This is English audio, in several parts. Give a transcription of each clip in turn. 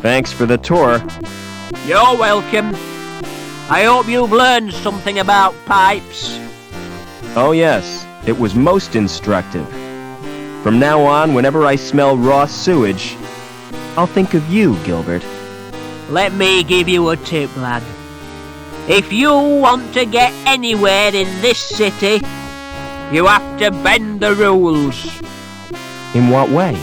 Thanks for the tour. You're welcome. I hope you've learned something about pipes. Oh yes, it was most instructive. From now on, whenever I smell raw sewage, I'll think of you, Gilbert. Let me give you a tip, lad. If you want to get anywhere in this city, you have to bend the rules. In what way?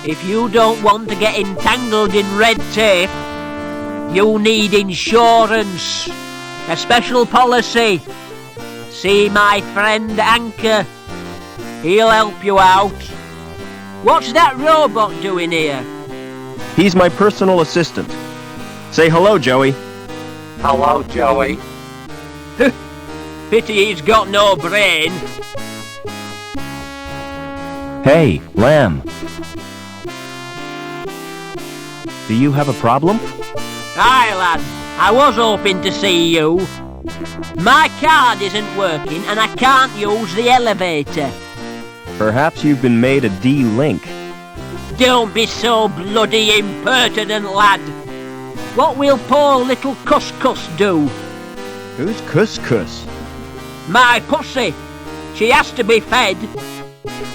If you don't want to get entangled in red tape, you need insurance, a special policy. See my friend Ancla. He'll help you out. What's that robot doing here? He's my personal assistant. Say hello, Joey. Hello, Joey. Pity he's got no brain. Hey, Lamb. Do you have a problem? Aye, lad. I was hoping to see you. My card isn't working and I can't use the elevator. Perhaps you've been made a D-linc. Don't be so bloody impertinent, lad. What will poor little Couscous do? Who's Couscous? My pussy. She has to be fed.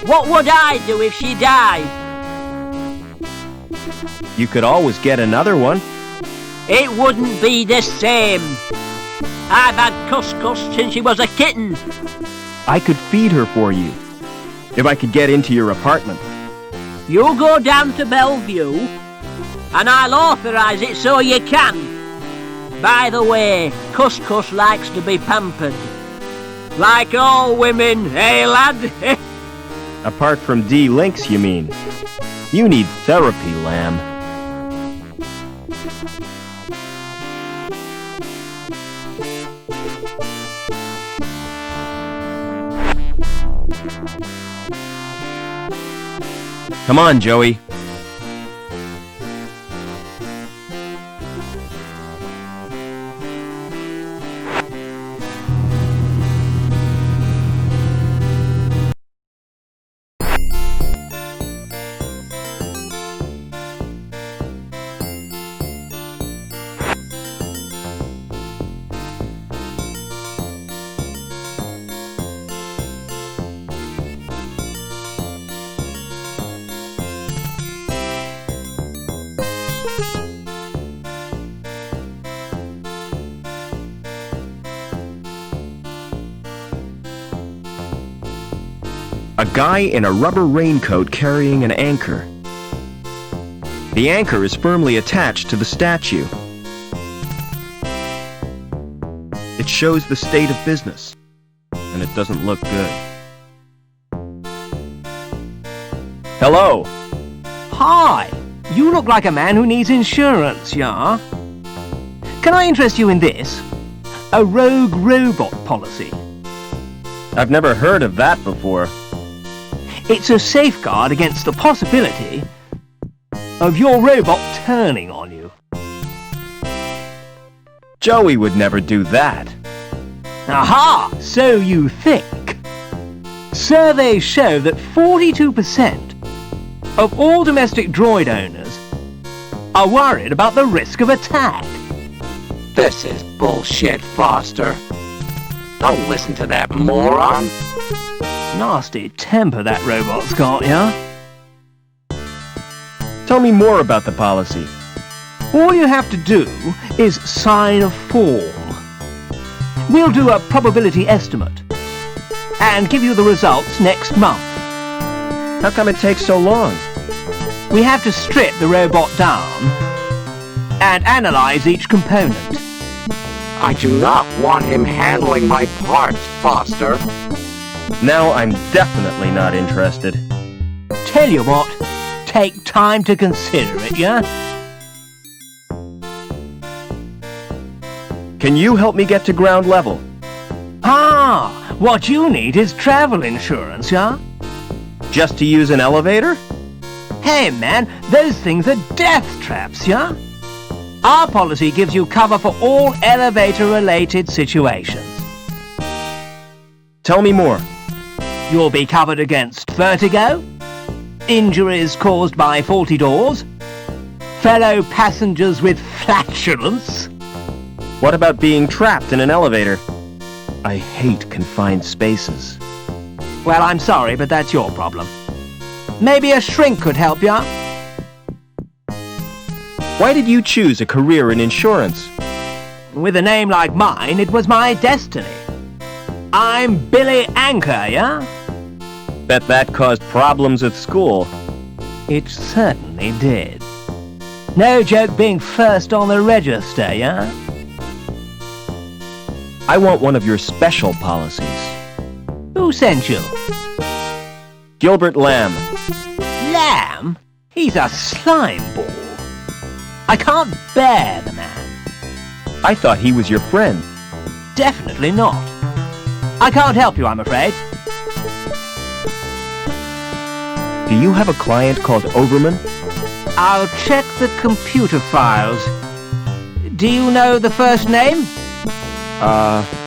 What would I do if she died? You could always get another one. It wouldn't be the same. I've had Couscous since she was a kitten. I could feed her for you, if I could get into your apartment. You go down to Bellevue, and I'll authorise it so you can. By the way, Couscous likes to be pampered. Like all women, eh, lad? Apart from D-links, you mean? You need therapy, Lamb. Come on, Joey. A guy in a rubber raincoat carrying an anchor. The anchor is firmly attached to the statue. It shows the state of business, and it doesn't look good. Hello. Hi. You look like a man who needs insurance, yeah? Can I interest you in this? A rogue robot policy. I've never heard of that before. It's a safeguard against the possibility of your robot turning on you. Joey would never do that. Aha! So you think. Surveys show that 42% of all domestic droid owners are worried about the risk of attack. This is bullshit, Foster. Don't listen to that moron. Nasty temper that robot's got, yeah? Tell me more about the policy. All you have to do is sign a form. We'll do a probability estimate and give you the results next month. How come it takes so long? We have to strip the robot down and analyze each component. I do not want him handling my parts, Foster. Now I'm definitely not interested. Tell you what, take time to consider it, yeah? Can you help me get to ground level? Ah, what you need is travel insurance, yeah? Just to use an elevator? Hey man, those things are death traps, yeah? Our policy gives you cover for all elevator-related situations. Tell me more. You'll be covered against vertigo, injuries caused by faulty doors, fellow passengers with flatulence. What about being trapped in an elevator? I hate confined spaces. Well, I'm sorry, but that's your problem. Maybe a shrink could help ya? Why did you choose a career in insurance? With a name like mine, it was my destiny. I'm Billy Anchor, yeah? Bet that caused problems at school. It certainly did. No joke being first on the register, yeah? I want one of your special policies. Who sent you? Gilbert Lamb. Lamb? He's a slime ball. I can't bear the man. I thought he was your friend. Definitely not. I can't help you, I'm afraid. Do you have a client called Overman? I'll check the computer files. Do you know the first name?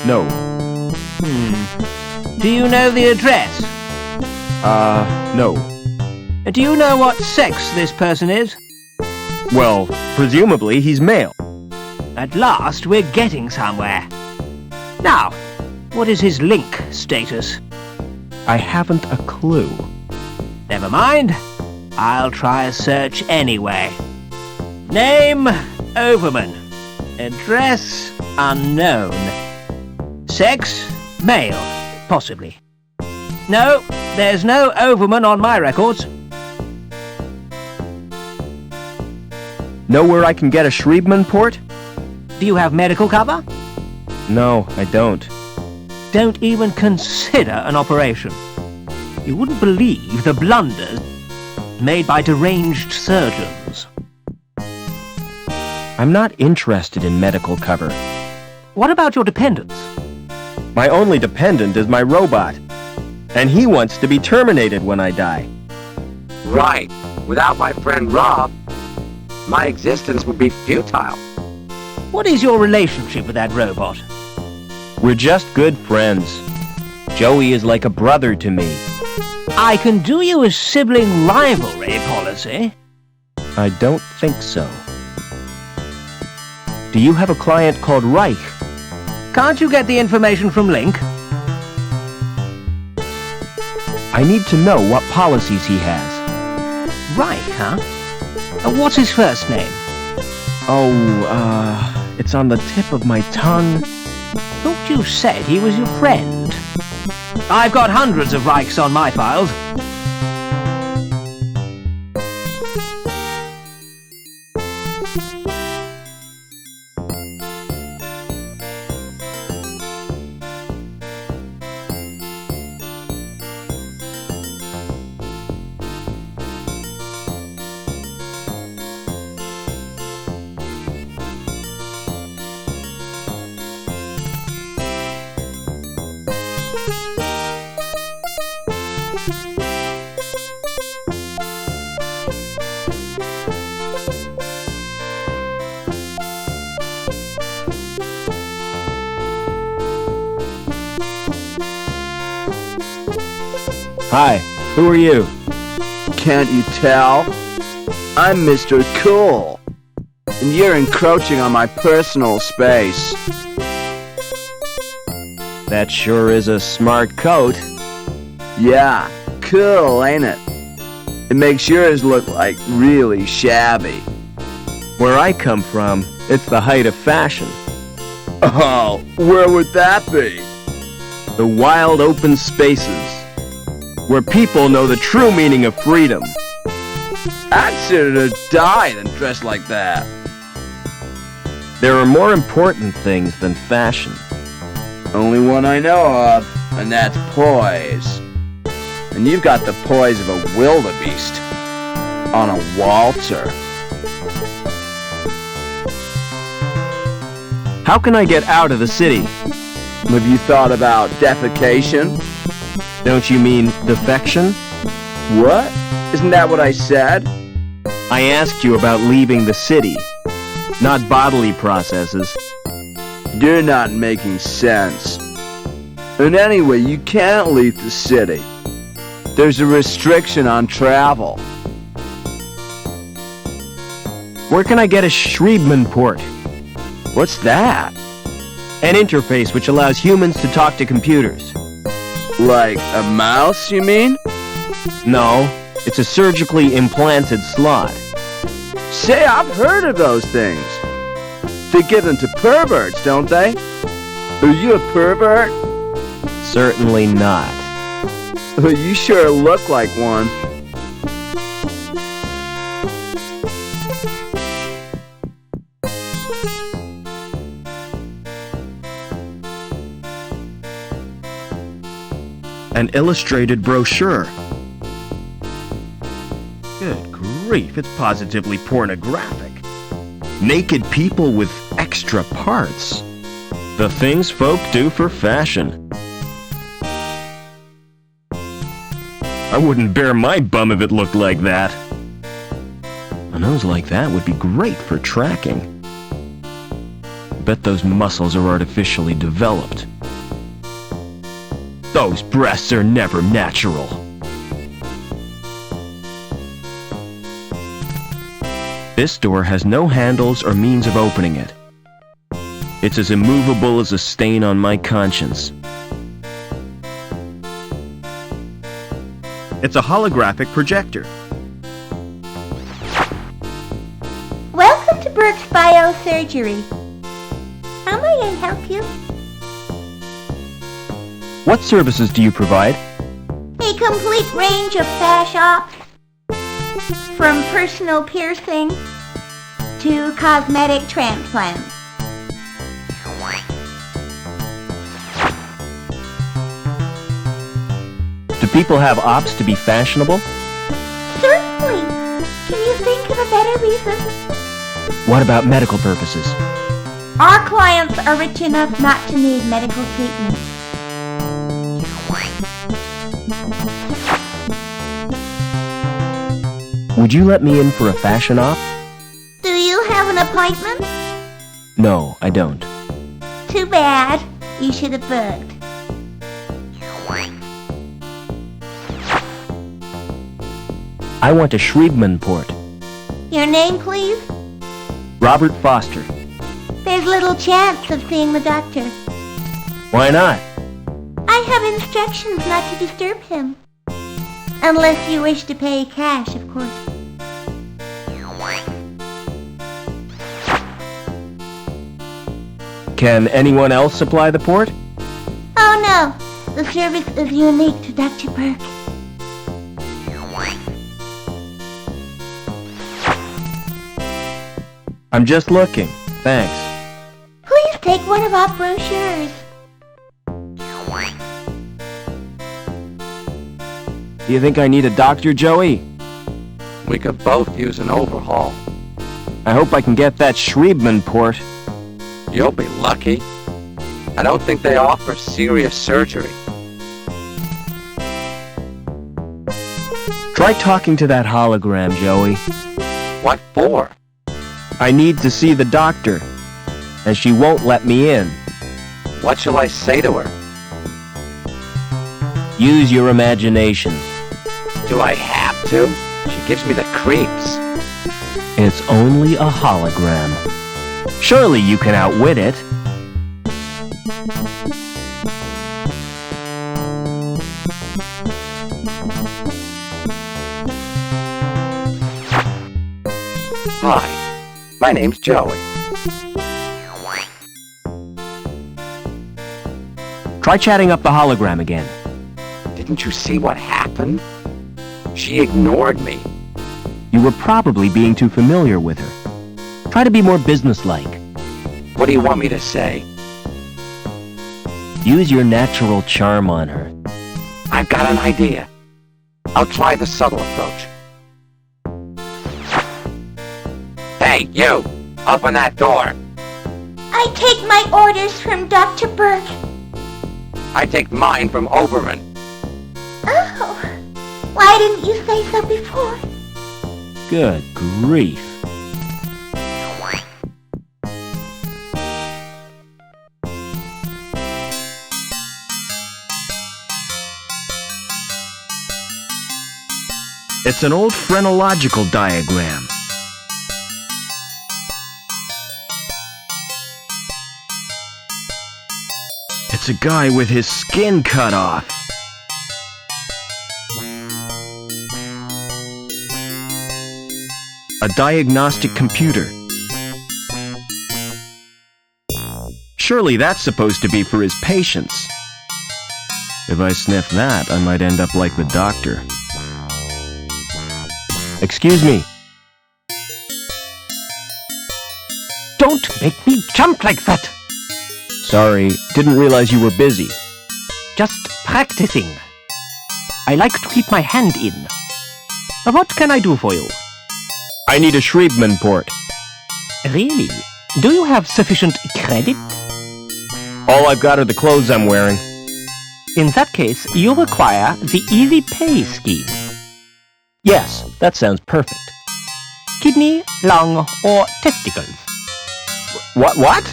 No. Do you know the address? No. Do you know what sex this person is? Well, presumably he's male. At last, we're getting somewhere. Now, what is his link status? I haven't a clue. Never mind. I'll try a search anyway. Name, Overman. Address, unknown. Sex, male, possibly. No, there's no Overman on my records. Know where I can get a Schriebman port? Do you have medical cover? No, I don't. Don't even consider an operation. You wouldn't believe the blunders made by deranged surgeons. I'm not interested in medical cover. What about your dependents? My only dependent is my robot. And he wants to be terminated when I die. Right. Without my friend Rob, my existence would be futile. What is your relationship with that robot? We're just good friends. Joey is like a brother to me. I can do you a sibling rivalry policy. I don't think so. Do you have a client called Reich? Can't you get the information from Link? I need to know what policies he has. Reich, huh? What's his first name? It's on the tip of my tongue. Thought you said he was your friend. I've got hundreds of Reichs on my files. Hi, who are you? Can't you tell? I'm Mr. Cool, and you're encroaching on my personal space. That sure is a smart coat. Yeah, cool, ain't it? It makes yours look like really shabby. Where I come from, it's the height of fashion. Oh, where would that be? The wild open spaces, where people know the true meaning of freedom. I'd sooner die than dress like that. There are more important things than fashion. Only one I know of, and that's poise. And you've got the poise of a wildebeest on a waltzer. How can I get out of the city? Have you thought about defecation? Don't you mean defection? What? Isn't that what I said? I asked you about leaving the city, not bodily processes. You're not making sense. And anyway, you can't leave the city. There's a restriction on travel. Where can I get a Schriebman port? What's that? An interface which allows humans to talk to computers. Like a mouse, you mean? No, it's a surgically implanted slot. Say, I've heard of those things. They give them to perverts, don't they? Are you a pervert? Certainly not. Well, you sure look like one. An illustrated brochure. Good grief, it's positively pornographic. Naked people with extra parts. The things folk do for fashion. I wouldn't bare my bum if it looked like that. A nose like that would be great for tracking. Bet those muscles are artificially developed. Those breasts are never natural. This door has no handles or means of opening it. It's as immovable as a stain on my conscience. It's a holographic projector. Welcome to Burke's Biosurgery. How may I help you? What services do you provide? A complete range of fash ops, from personal piercing to cosmetic transplants. Do people have ops to be fashionable? Certainly. Can you think of a better reason? What about medical purposes? Our clients are rich enough not to need medical treatment. Would you let me in for a fashion op? Do you have an appointment? No, I don't. Too bad. You should have booked. I want a Schriebman port. Your name, please? Robert Foster. There's little chance of seeing the doctor. Why not? I have instructions not to disturb him. Unless you wish to pay cash, of course. Can anyone else supply the port? Oh no, the service is unique to Dr. Burke. I'm just looking. Thanks. Please take one of our brochures. Do you think I need a doctor, Joey? We could both use an overhaul. I hope I can get that Schriebman port. You'll be lucky. I don't think they offer serious surgery. Try talking to that hologram, Joey. What for? I need to see the doctor, and she won't let me in. What shall I say to her? Use your imagination. Do I have to? She gives me the creeps. It's only a hologram. Surely you can outwit it. Hi, my name's Joey. Try chatting up the hologram again. Didn't you see what happened? She ignored me. You were probably being too familiar with her. Try to be more businesslike. What do you want me to say? Use your natural charm on her. I've got an idea. I'll try the subtle approach. Hey, you! Open that door! I take my orders from Dr. Burke. I take mine from Oberman. Oh, why didn't you say so before? Good grief. It's an old phrenological diagram. It's a guy with his skin cut off. A diagnostic computer. Surely that's supposed to be for his patients. If I sniff that, I might end up like the doctor. Excuse me. Don't make me jump like that! Sorry, didn't realize you were busy. Just practicing. I like to keep my hand in. What can I do for you? I need a Schriebman port. Really? Do you have sufficient credit? All I've got are the clothes I'm wearing. In that case, you require the Easy Pay scheme. Yes, that sounds perfect. Kidney, lung, or testicles. What?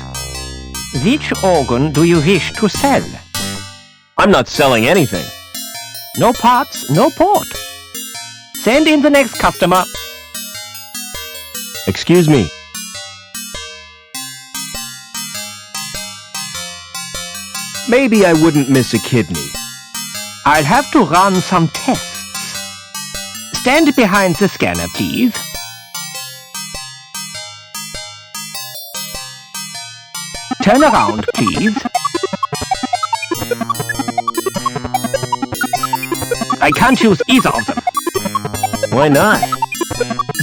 Which organ do you wish to sell? I'm not selling anything. No parts, no port. Send in the next customer. Excuse me. Maybe I wouldn't miss a kidney. I'll have to run some tests. Stand behind the scanner, please. Turn around, please. I can't use either of them. Why not?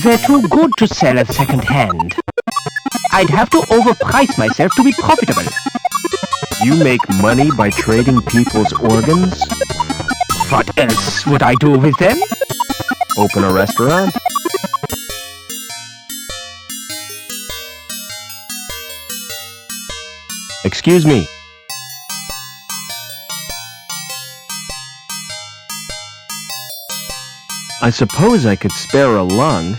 They're too good to sell at second hand. I'd have to overprice myself to be profitable. You make money by trading people's organs? What else would I do with them? Open a restaurant? Excuse me. I suppose I could spare a lung.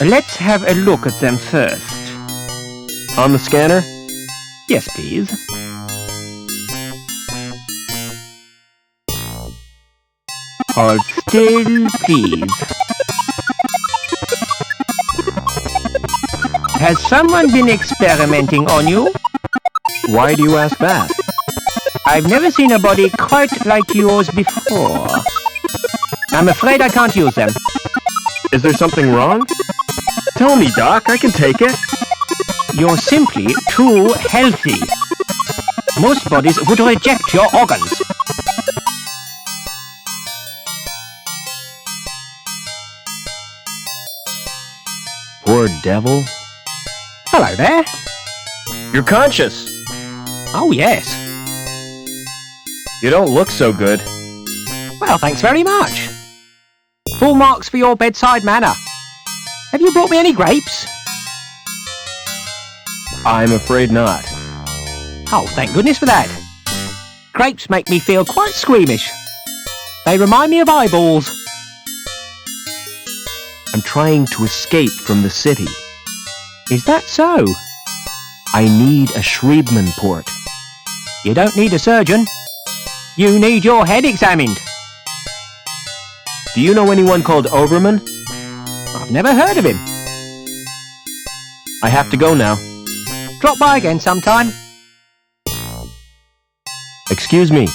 Let's have a look at them first. On the scanner? Yes, please. Hold still, please. Has someone been experimenting on you? Why do you ask that? I've never seen a body quite like yours before. I'm afraid I can't use them. Is there something wrong? Tell me, Doc, I can take it. You're simply too healthy. Most bodies would reject your organs. Poor devil. Hello there. You're conscious. Oh, yes. You don't look so good. Well, thanks very much. Full marks for your bedside manner. Have you brought me any grapes? I'm afraid not. Oh, thank goodness for that. Grapes make me feel quite squeamish. They remind me of eyeballs. I'm trying to escape from the city. Is that so? I need a Schriebman port. You don't need a surgeon. You need your head examined. Do you know anyone called Overman? I've never heard of him. I have to go now. Drop by again sometime. Excuse me.